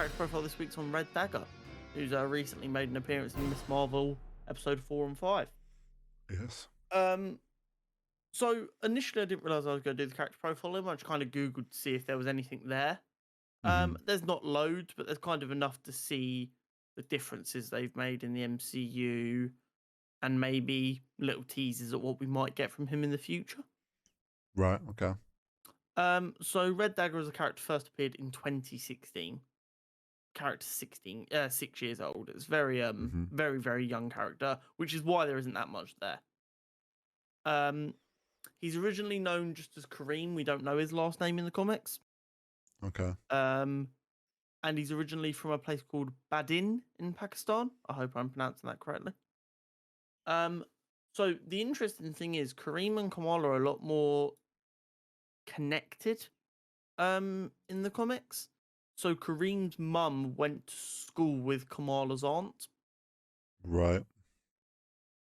character profile this week's on Red Dagger, who's recently made an appearance in Miss Marvel episode 4 and 5. Yes. So initially I didn't realize I was going to do the character profile. I just kind of Googled to see if there was anything there. There's not loads, but there's kind of enough to see the differences they've made in the MCU and maybe little teasers at what we might get from him in the future. Right. Okay. So Red Dagger as a character first appeared in 2016. Character 6 years old. It's very very, very young character, which is why there isn't that much there. He's originally known just as Kareem. We don't know his last name in the comics. Okay. And he's originally from a place called Badin in Pakistan. I hope I'm pronouncing that correctly. So the interesting thing is Kareem and Kamala are a lot more connected in the comics. So Kareem's mum went to school with Kamala's aunt. Right.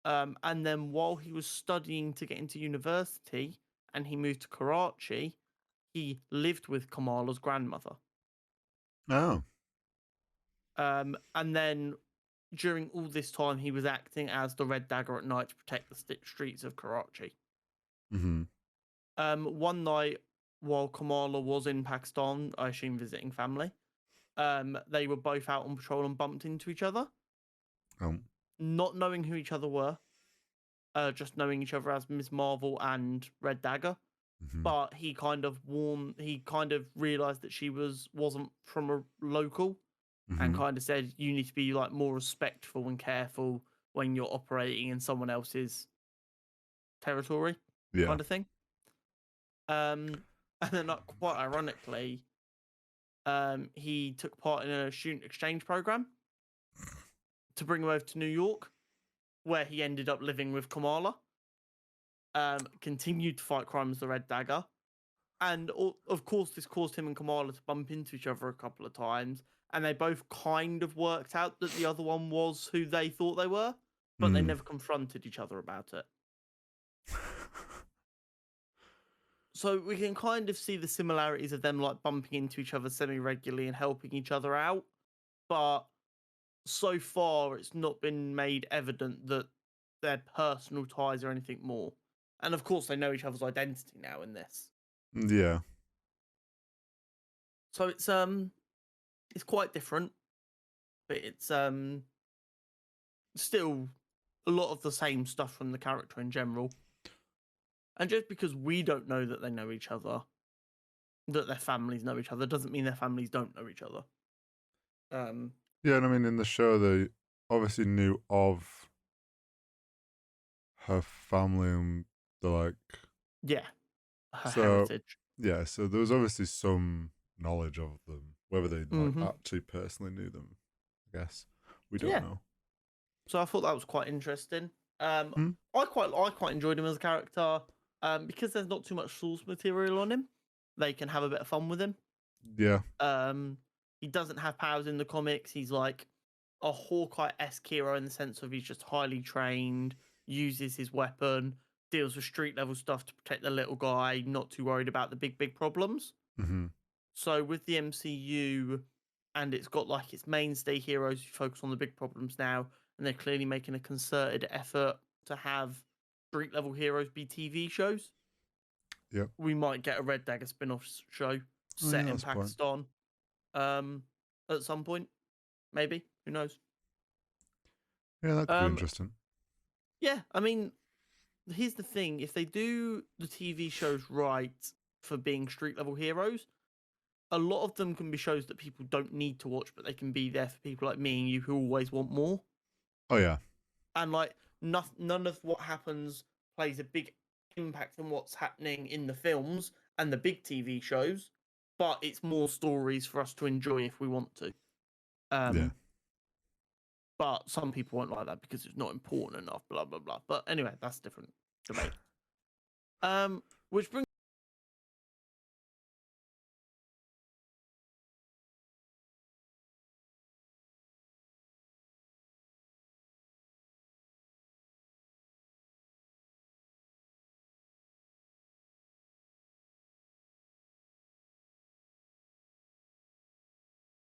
And then while he was studying to get into university and he moved to Karachi, he lived with Kamala's grandmother. Oh. And then during all this time, he was acting as the Red Dagger at night to protect the streets of Karachi. One night, while Kamala was in Pakistan, I assume visiting family, they were both out on patrol and bumped into each other. Not knowing who each other were, just knowing each other as Ms. Marvel and Red Dagger. But he kind of realized that she wasn't from a local, and kind of said, you need to be like more respectful and careful when you're operating in someone else's territory, kind of thing. And then quite ironically, he took part in a student exchange program to bring him over to New York, where he ended up living with Kamala. Continued to fight crime as the Red Dagger. And of course, this caused him and Kamala to bump into each other a couple of times. And they both kind of worked out that the other one was who they thought they were, but they never confronted each other about it. So we can kind of see the similarities of them like bumping into each other semi-regularly and helping each other out. But so far, it's not been made evident that their personal ties or anything more. And of course, they know each other's identity now in this. Yeah. So it's quite different, but it's still a lot of the same stuff from the character in general. And just because we don't know that they know each other, that their families know each other, doesn't mean their families don't know each other. Yeah, and I mean, in the show, they obviously knew of her family and her heritage. Yeah, so there was obviously some knowledge of them. Whether they actually personally knew them, I guess we don't know. So I thought that was quite interesting. I quite enjoyed him as a character. Because there's not too much source material on him, they can have a bit of fun with him. Yeah. He doesn't have powers in the comics. He's like a Hawkeye-esque hero in the sense of he's just highly trained, uses his weapon, deals with street level stuff to protect the little guy, not too worried about the big problems. So with the MCU, and it's got like its mainstay heroes who focus on the big problems now, and they're clearly making a concerted effort to have street level heroes be TV shows. Yep. We might get a Red Dagger spin-off show set in Pakistan at some point. Maybe. Who knows? Yeah, that could be interesting. Yeah, I mean, here's the thing. If they do the TV shows right for being street level heroes, a lot of them can be shows that people don't need to watch, but they can be there for people like me and you who always want more. Oh, yeah. And like, none of what happens plays a big impact on what's happening in the films and the big TV shows, but it's more stories for us to enjoy if we want to. But some people won't like that because it's not important enough, blah, blah, blah. But anyway, that's a different debate. Which brings